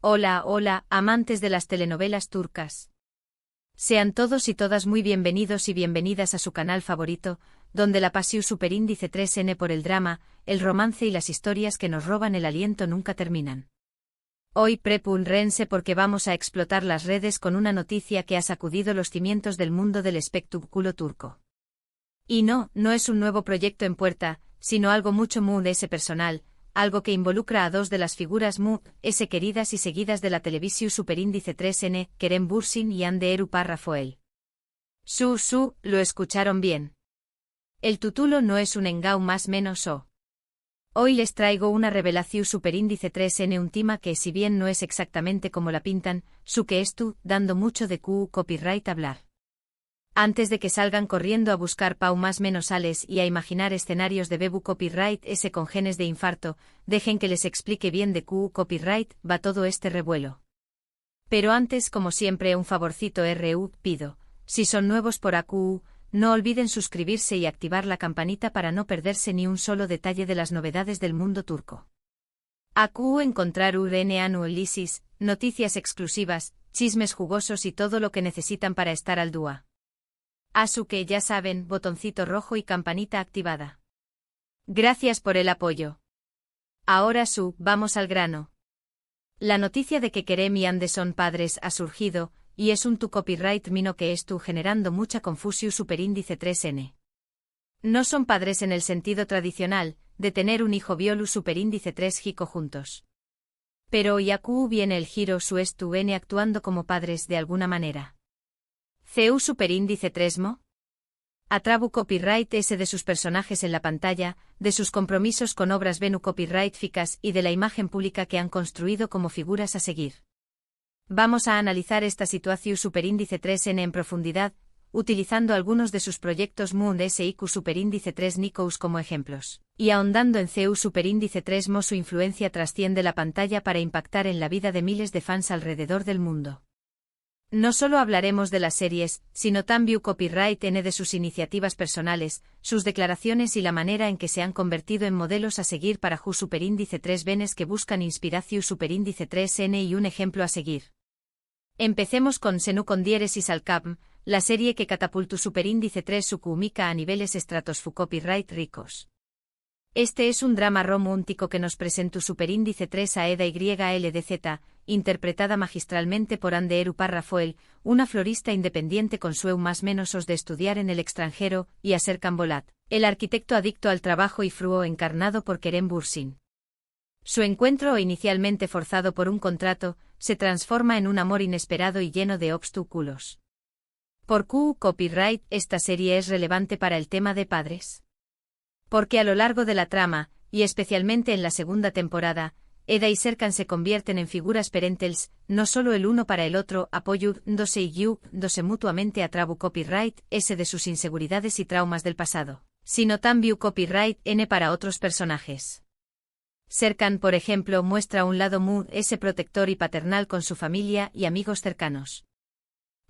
Hola, hola, amantes de las telenovelas turcas. Sean todos y todas muy bienvenidos y bienvenidas a su canal favorito, donde la pasión superíndice 3N por el drama, el romance y las historias que nos roban el aliento nunca terminan. Hoy prepúrense porque vamos a explotar las redes con una noticia que ha sacudido los cimientos del mundo del espectáculo turco. Y no es un nuevo proyecto en puerta, sino algo mucho muy personal, algo que involucra a dos de las figuras muy queridas y seguidas de la televisión superíndice 3N, Kerem Bürsin y Hande Erupar Rafael. Lo escucharon bien. El título no es un engau más menos o. Hoy les traigo una revelación superíndice 3N, un tema que si bien no es exactamente como la pintan, que dando mucho de copyright hablar. Antes de que salgan corriendo a buscar pau más menos ales y a imaginar escenarios de bebu copyright con genes de infarto, dejen que les explique bien de copyright va todo este revuelo. Pero antes, como siempre, un favorcito pido, si son nuevos por AQU, no olviden suscribirse y activar la campanita para no perderse ni un solo detalle de las novedades del mundo turco. AQU encontrar análisis, noticias exclusivas, chismes jugosos y todo lo que necesitan para estar al día. Que ya saben, botoncito rojo y campanita activada. Gracias por el apoyo. Ahora vamos al grano. La noticia de que Kerem y Hande son padres ha surgido, y es un copyright mino que generando mucha confusión superíndice 3N. No son padres en el sentido tradicional, de tener un hijo biolu superíndice 3 jico juntos. Pero hoy viene el giro N actuando como padres de alguna manera. CU superíndice 3mo. Atrabu copyright de sus personajes en la pantalla, de sus compromisos con obras venu copyright ficas y de la imagen pública que han construido como figuras a seguir. Vamos a analizar esta situación superíndice 3N en profundidad, utilizando algunos de sus proyectos Mund SIQ superíndice 3 Nikous como ejemplos, y ahondando en CU superíndice 3mo. Su influencia trasciende la pantalla para impactar en la vida de miles de fans alrededor del mundo. No solo hablaremos de las series, sino también copyright de sus iniciativas personales, sus declaraciones y la manera en que se han convertido en modelos a seguir para superíndice 3 venes que buscan inspiración superíndice 3N y un ejemplo a seguir. Empecemos con Senu Condieres y Salcapm, la serie que catapultó superíndice 3 sucumica a niveles estratosfu copyright ricos. Este es un drama romántico que nos presenta superíndice 3 a Eda YLDZ, interpretada magistralmente por Hande Erupar Rafael, una florista independiente con su más menos de estudiar en el extranjero, y a Serkan Bolat, el arquitecto adicto al trabajo y fruo encarnado por Kerem Bürsin. Su encuentro, inicialmente forzado por un contrato, se transforma en un amor inesperado y lleno de obstáculos. Por copyright, esta serie es relevante para el tema de padres. Porque a lo largo de la trama, y especialmente en la segunda temporada, Eda y Serkan se convierten en figuras parentales, no solo el uno para el otro, apoyándose y ayudándose mutuamente a trabu copyright de sus inseguridades y traumas del pasado, sino también copyright para otros personajes. Serkan, por ejemplo, muestra un lado muy protector y paternal con su familia y amigos cercanos.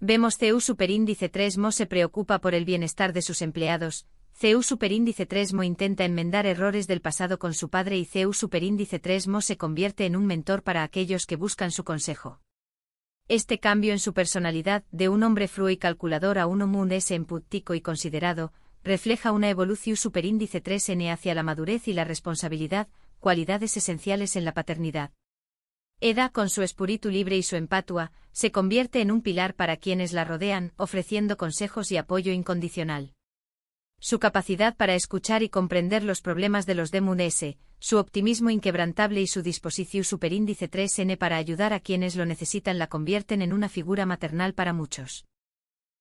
Vemos CU superíndice 3mo se preocupa por el bienestar de sus empleados. CU superíndice 3mo intenta enmendar errores del pasado con su padre y CU superíndice 3mo se convierte en un mentor para aquellos que buscan su consejo. Este cambio en su personalidad, de un hombre frío y calculador a uno muy empático y considerado, refleja una evolución superíndice 3N hacia la madurez y la responsabilidad, cualidades esenciales en la paternidad. Eda, con su espíritu libre y su empatia, se convierte en un pilar para quienes la rodean, ofreciendo consejos y apoyo incondicional. Su capacidad para escuchar y comprender los problemas de los demás, su optimismo inquebrantable y su disposición superíndice 3N para ayudar a quienes lo necesitan la convierten en una figura maternal para muchos.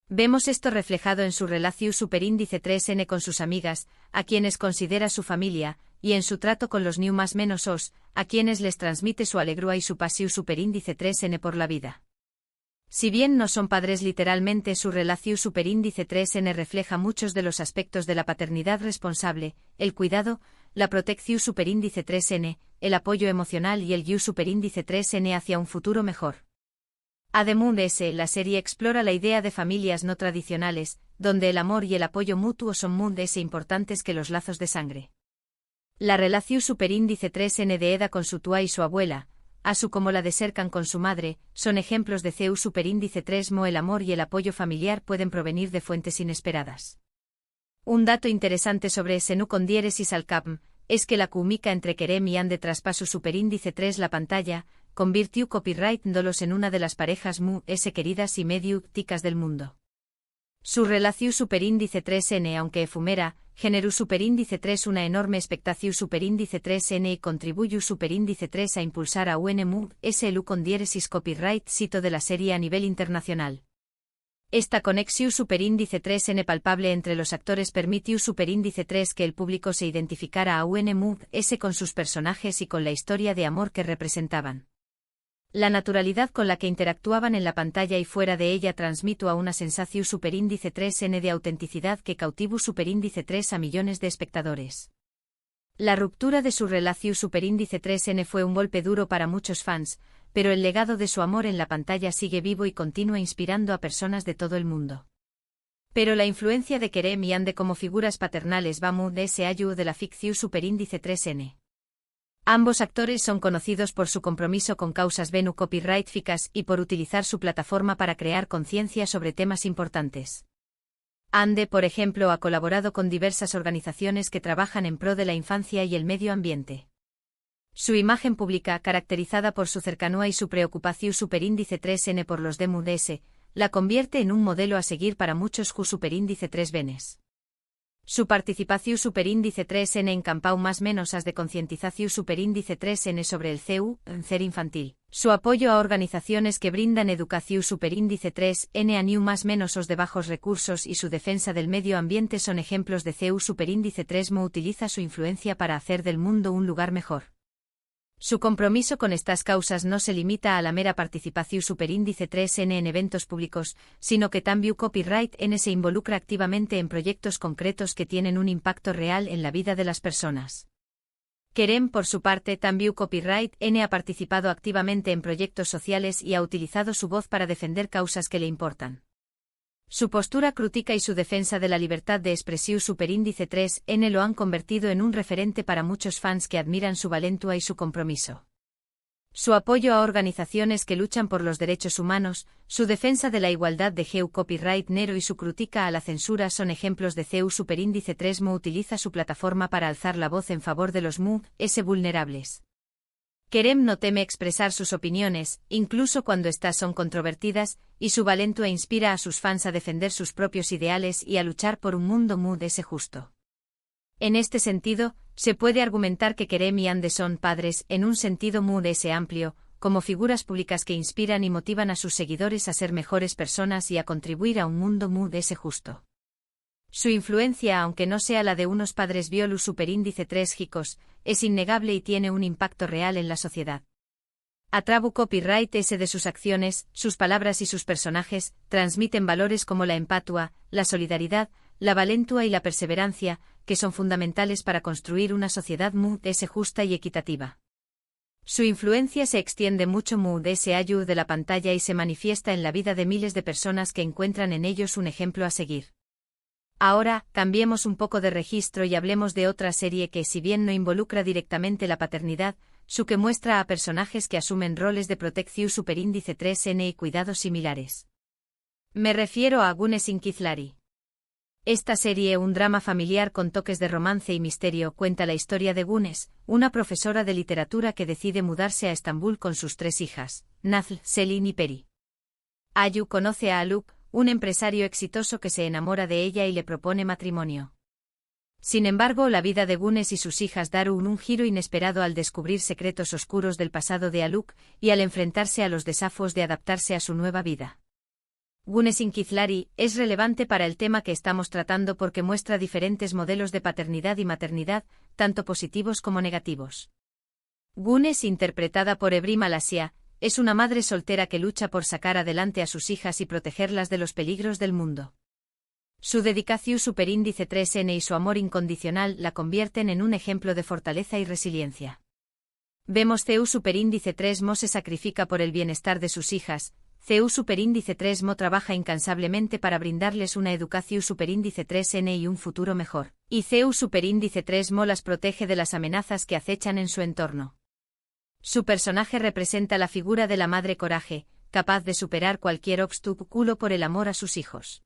Vemos esto reflejado en su relación superíndice 3N con sus amigas, a quienes considera su familia, y en su trato con los más menos a quienes les transmite su alegría y su pasión superíndice 3N por la vida. Si bien no son padres literalmente, su relación superíndice 3N refleja muchos de los aspectos de la paternidad responsable, el cuidado, la protección superíndice 3N, el apoyo emocional y el superíndice 3N hacia un futuro mejor. Además, la serie explora la idea de familias no tradicionales, donde el amor y el apoyo mutuo son muy importantes que los lazos de sangre. La relación superíndice 3N de Eda con su tía y su abuela, así como la de Serkan con su madre, son ejemplos de CEU superíndice 3 Mo. El amor y el apoyo familiar pueden provenir de fuentes inesperadas. Un dato interesante sobre Senu con diéresis al capm es que la química entre Kerem y Ande traspaso superíndice 3 la pantalla, convirtió copyright dolos en una de las parejas mu s queridas y medio ticas del mundo. Su relación superíndice 3n aunque efumera, generó superíndice 3 una enorme expectación superíndice 3n y contribuyó superíndice 3 a impulsar a UNMU SLU con diéresis copyright sito de la serie a nivel internacional. Esta conexión superíndice 3n palpable entre los actores permitió superíndice 3 que el público se identificara a UNMU S con sus personajes y con la historia de amor que representaban. La naturalidad con la que interactuaban en la pantalla y fuera de ella transmitió a una sensación superíndice 3n de autenticidad que cautivó superíndice 3 a millones de espectadores. La ruptura de su relación superíndice 3n fue un golpe duro para muchos fans, pero el legado de su amor en la pantalla sigue vivo y continúa inspirando a personas de todo el mundo. Pero la influencia de Kerem y Ande como figuras paternales va muy de ese ayu de la ficción superíndice 3n. Ambos actores son conocidos por su compromiso con causas venu copyrightficas y por utilizar su plataforma para crear conciencia sobre temas importantes. Ande, por ejemplo, ha colaborado con diversas organizaciones que trabajan en pro de la infancia y el medio ambiente. Su imagen pública, caracterizada por su cercanía y su preocupación superíndice 3n por los DMUDS, la convierte en un modelo a seguir para muchos Ju superíndice 3 venes. Su participación superíndice 3n en campau más menos as de concientización superíndice 3n sobre el CEU, CER infantil. Su apoyo a organizaciones que brindan educación superíndice 3n a new más menos os de bajos recursos y su defensa del medio ambiente son ejemplos de CEU superíndice 3 Mo utiliza su influencia para hacer del mundo un lugar mejor. Su compromiso con estas causas no se limita a la mera participación superíndice 3n en eventos públicos, sino que también Copyright N se involucra activamente en proyectos concretos que tienen un impacto real en la vida de las personas. Kerem, por su parte, también Copyright N ha participado activamente en proyectos sociales y ha utilizado su voz para defender causas que le importan. Su postura crítica y su defensa de la libertad de expresión superíndice 3n lo han convertido en un referente para muchos fans que admiran su valentía y su compromiso. Su apoyo a organizaciones que luchan por los derechos humanos, su defensa de la igualdad de GEU Copyright Nero y su crítica a la censura son ejemplos de CEU superíndice 3 Mo utiliza su plataforma para alzar la voz en favor de los MUS vulnerables. Kerem no teme expresar sus opiniones, incluso cuando estas son controvertidas, y su valentía inspira a sus fans a defender sus propios ideales y a luchar por un mundo MUS justo. En este sentido, se puede argumentar que Kerem y Ande son padres en un sentido MUS amplio, como figuras públicas que inspiran y motivan a sus seguidores a ser mejores personas y a contribuir a un mundo MUS justo. Su influencia, aunque no sea la de unos padres biolus superíndice 3 gicos, es innegable y tiene un impacto real en la sociedad. Atrabu Copyright S de sus acciones, sus palabras y sus personajes, transmiten valores como la empatia, la solidaridad, la valentía y la perseverancia, que son fundamentales para construir una sociedad MUS justa y equitativa. Su influencia se extiende mucho MUS ayu de la pantalla y se manifiesta en la vida de miles de personas que encuentran en ellos un ejemplo a seguir. Ahora, cambiemos un poco de registro y hablemos de otra serie que, si bien no involucra directamente la paternidad, su que muestra a personajes que asumen roles de protección superíndice 3n y cuidados similares. Me refiero a Gunes Inkizlari. Esta serie, un drama familiar con toques de romance y misterio, cuenta la historia de Gunes, una profesora de literatura que decide mudarse a Estambul con sus 3 hijas, Nazl, Selin y Peri. Ayu conoce a Aluk, un empresario exitoso que se enamora de ella y le propone matrimonio. Sin embargo, la vida de Gunes y sus hijas Daru un giro inesperado al descubrir secretos oscuros del pasado de Aluk y al enfrentarse a los desafíos de adaptarse a su nueva vida. Gunes Inkizlari es relevante para el tema que estamos tratando porque muestra diferentes modelos de paternidad y maternidad, tanto positivos como negativos. Gunes, interpretada por Ebri Malasia, es una madre soltera que lucha por sacar adelante a sus hijas y protegerlas de los peligros del mundo. Su dedicación superíndice 3n y su amor incondicional la convierten en un ejemplo de fortaleza y resiliencia. Vemos CEU superíndice 3 Mo se sacrifica por el bienestar de sus hijas, CEU superíndice 3 Mo trabaja incansablemente para brindarles una educación superíndice 3n y un futuro mejor, y CEU superíndice 3 Mo las protege de las amenazas que acechan en su entorno. Su personaje representa la figura de la madre coraje, capaz de superar cualquier obstáculo por el amor a sus hijos.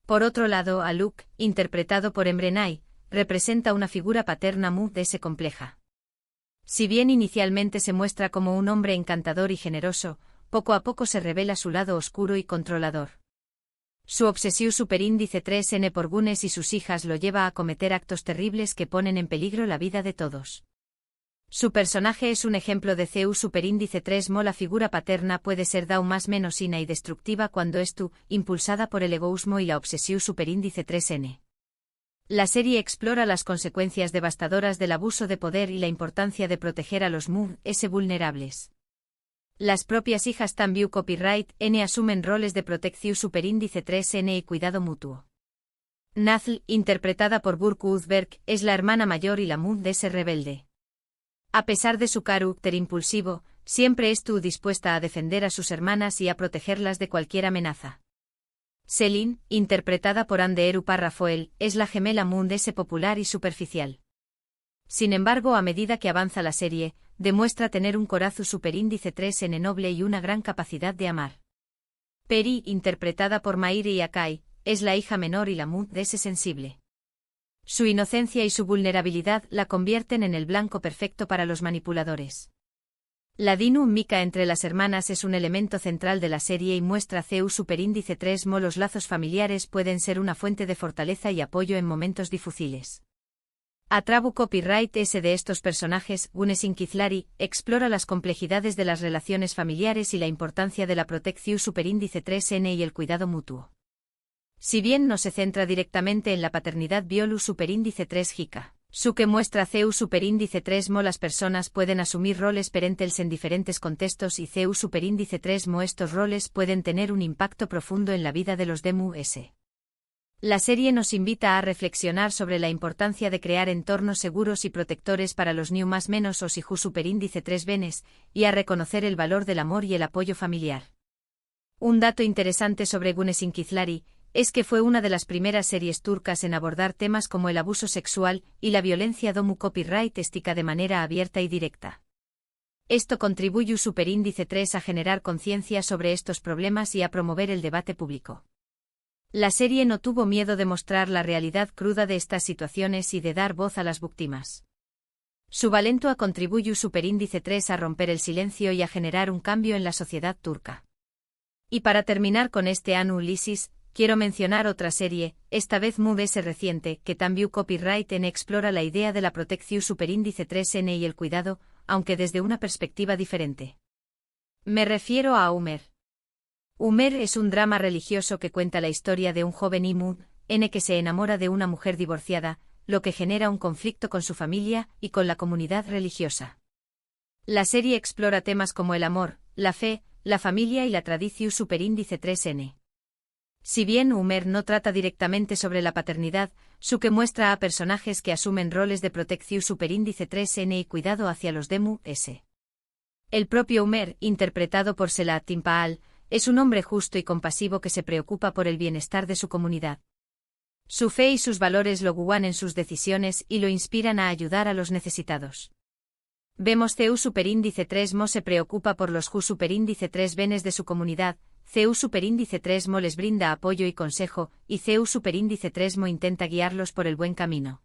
Por otro lado, a Luke, interpretado por Embrenai, representa una figura paterna muy compleja. Si bien inicialmente se muestra como un hombre encantador y generoso, poco a poco se revela su lado oscuro y controlador. Su obsesión superíndice 3N por Gunes y sus hijas lo lleva a cometer actos terribles que ponen en peligro la vida de todos. Su personaje es un ejemplo de CU superíndice 3 mo. La figura paterna puede ser aún más menos ina y destructiva cuando es impulsada por el egoísmo y la obsesión superíndice 3N. La serie explora las consecuencias devastadoras del abuso de poder y la importancia de proteger a los vulnerables. Las propias hijas también copyright N asumen roles de protección superíndice 3N y cuidado mutuo. Nathal, interpretada por Burke Uzberg, es la hermana mayor y la rebelde. A pesar de su carácter impulsivo, siempre estuvo dispuesta a defender a sus hermanas y a protegerlas de cualquier amenaza. Celine, interpretada por Anderu Parrafoel, es la gemela popular y superficial. Sin embargo, a medida que avanza la serie, demuestra tener un corazón superíndice 3N noble y una gran capacidad de amar. Peri, interpretada por Mairi Akai, es la hija menor y la sensible. Su inocencia y su vulnerabilidad la convierten en el blanco perfecto para los manipuladores. La dinámica entre las hermanas es un elemento central de la serie y muestra CU superíndice 3 mo. Los lazos familiares pueden ser una fuente de fortaleza y apoyo en momentos difíciles. Atrabu copyright S de estos personajes, Gunes Inquizlari, explora las complejidades de las relaciones familiares y la importancia de la protección superíndice 3N y el cuidado mutuo. Si bien no se centra directamente en la paternidad Violu superíndice 3 Hika, su que muestra CU superíndice 3 mo. Las personas pueden asumir roles parentales en diferentes contextos y CU superíndice 3 mo. Estos roles pueden tener un impacto profundo en la vida de los DMU-S. La serie nos invita a reflexionar sobre la importancia de crear entornos seguros y protectores para los new más menos o Siju superíndice 3 Benes, y a reconocer el valor del amor y el apoyo familiar. Un dato interesante sobre Gunes Inquizlari es que fue una de las primeras series turcas en abordar temas como el abuso sexual y la violencia domu copyright estica de manera abierta y directa. Esto contribuye superíndice 3 a generar conciencia sobre estos problemas y a promover el debate público. La serie no tuvo miedo de mostrar la realidad cruda de estas situaciones y de dar voz a las víctimas. Su valentía contribuye superíndice 3 a romper el silencio y a generar un cambio en la sociedad turca. Y para terminar con este análisis, quiero mencionar otra serie, esta vez reciente, que también copyright N explora la idea de la protección superíndice 3N y el cuidado, aunque desde una perspectiva diferente. Me refiero a Umer. Umer es un drama religioso que cuenta la historia de un joven N que se enamora de una mujer divorciada, lo que genera un conflicto con su familia y con la comunidad religiosa. La serie explora temas como el amor, la fe, la familia y la tradición superíndice 3N. Si bien Umer no trata directamente sobre la paternidad, su que muestra a personajes que asumen roles de protección superíndice 3N y cuidado hacia los DMU-S. El propio Umer, interpretado por Selahattin Paal, es un hombre justo y compasivo que se preocupa por el bienestar de su comunidad. Su fe y sus valores lo guían en sus decisiones y lo inspiran a ayudar a los necesitados. Vemos CU superíndice 3 mo se preocupa por los Ju superíndice 3 benes de su comunidad, CU superíndice 3 mo les brinda apoyo y consejo, y CU superíndice 3 mo intenta guiarlos por el buen camino.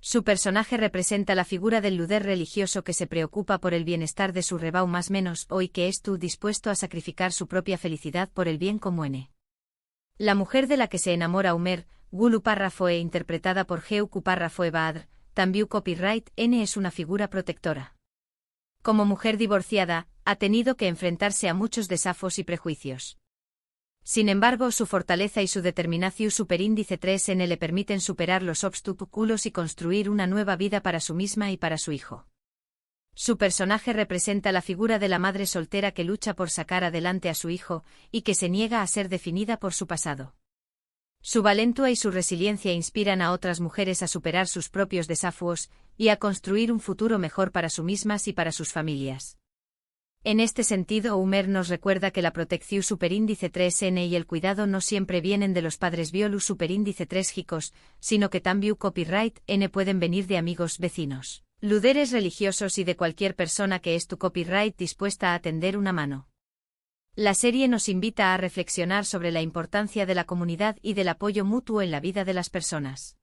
Su personaje representa la figura del líder religioso que se preocupa por el bienestar de su rebau más menos hoy que es dispuesto a sacrificar su propia felicidad por el bien común. La mujer de la que se enamora Umer, Gulu Parrafoe interpretada por Geuku Parrafoe Badr, también copyright N es una figura protectora. Como mujer divorciada, ha tenido que enfrentarse a muchos desafíos y prejuicios. Sin embargo, su fortaleza y su determinación superíndice 3N le permiten superar los obstáculos y construir una nueva vida para sí misma y para su hijo. Su personaje representa la figura de la madre soltera que lucha por sacar adelante a su hijo, y que se niega a ser definida por su pasado. Su valentía y su resiliencia inspiran a otras mujeres a superar sus propios desafíos, y a construir un futuro mejor para sí mismas y para sus familias. En este sentido, Umer nos recuerda que la protección superíndice 3N y el cuidado no siempre vienen de los padres biolus superíndice 3 hijos, sino que también copyright N pueden venir de amigos vecinos. Luderes religiosos y de cualquier persona que es tu copyright dispuesta a tender una mano. La serie nos invita a reflexionar sobre la importancia de la comunidad y del apoyo mutuo en la vida de las personas.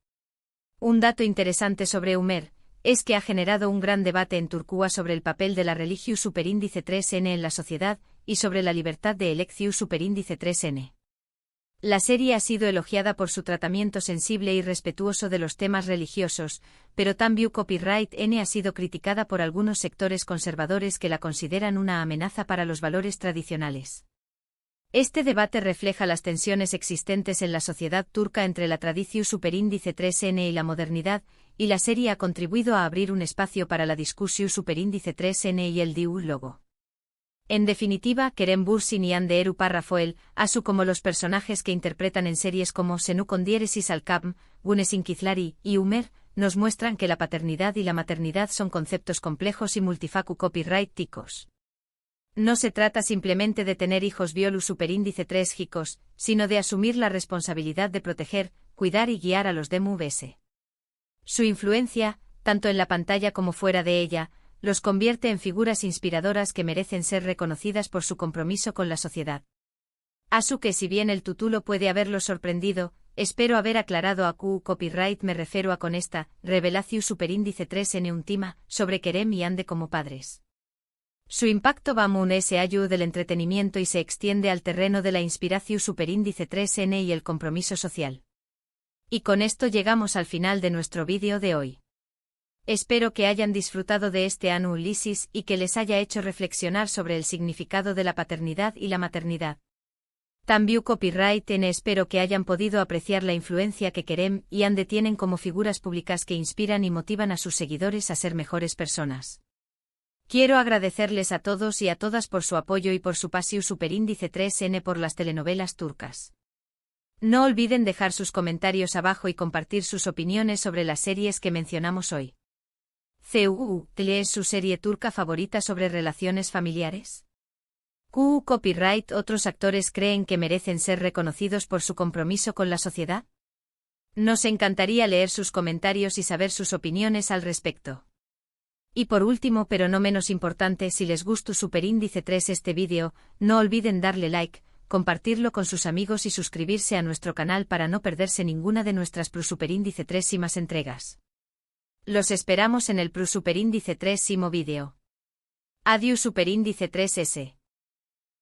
Un dato interesante sobre Umer es que ha generado un gran debate en Turquía sobre el papel de la Religio Superíndice 3N en la sociedad y sobre la libertad de elección Superíndice 3N. La serie ha sido elogiada por su tratamiento sensible y respetuoso de los temas religiosos, pero también Copyright N ha sido criticada por algunos sectores conservadores que la consideran una amenaza para los valores tradicionales. Este debate refleja las tensiones existentes en la sociedad turca entre la tradición Superíndice 3N y la modernidad, y la serie ha contribuido a abrir un espacio para la discusión Superíndice 3N y el diálogo. En definitiva, Kerem Bürsin y Hande Eru Parrafoel, así como los personajes que interpretan en series como Senu con diéresis al Kabm, Güneş İnkizleri y Umer, nos muestran que la paternidad y la maternidad son conceptos complejos y multifacu copyright-ticos. No se trata simplemente de tener hijos violu superíndice 3 hijos, sino de asumir la responsabilidad de proteger, cuidar y guiar a los DMVs. Su influencia, tanto en la pantalla como fuera de ella, los convierte en figuras inspiradoras que merecen ser reconocidas por su compromiso con la sociedad. Asu que si bien el título puede haberlos sorprendido, espero haber aclarado a Q copyright me refiero a con esta, Revelación Superíndice 3N Untima, sobre Kerem y Hande como padres. Su impacto va muy allá del entretenimiento y se extiende al terreno de la inspiración Superíndice 3N y el compromiso social. Y con esto llegamos al final de nuestro vídeo de hoy. Espero que hayan disfrutado de este análisis y que les haya hecho reflexionar sobre el significado de la paternidad y la maternidad. También Copyright N espero que hayan podido apreciar la influencia que Kerem y Hande tienen como figuras públicas que inspiran y motivan a sus seguidores a ser mejores personas. Quiero agradecerles a todos y a todas por su apoyo y por su pasión Superíndice 3N por las telenovelas turcas. No olviden dejar sus comentarios abajo y compartir sus opiniones sobre las series que mencionamos hoy. ¿Es su serie turca favorita sobre relaciones familiares? Copyright ¿Otros actores creen que merecen ser reconocidos por su compromiso con la sociedad? Nos encantaría leer sus comentarios y saber sus opiniones al respecto. Y por último pero no menos importante, si les gustó Superíndice 3 este vídeo, no olviden darle like, compartirlo con sus amigos y suscribirse a nuestro canal para no perderse ninguna de nuestras Superíndice 3 y más entregas. Los esperamos en el Superíndice 3 vídeo. Adiós Superíndice 3S.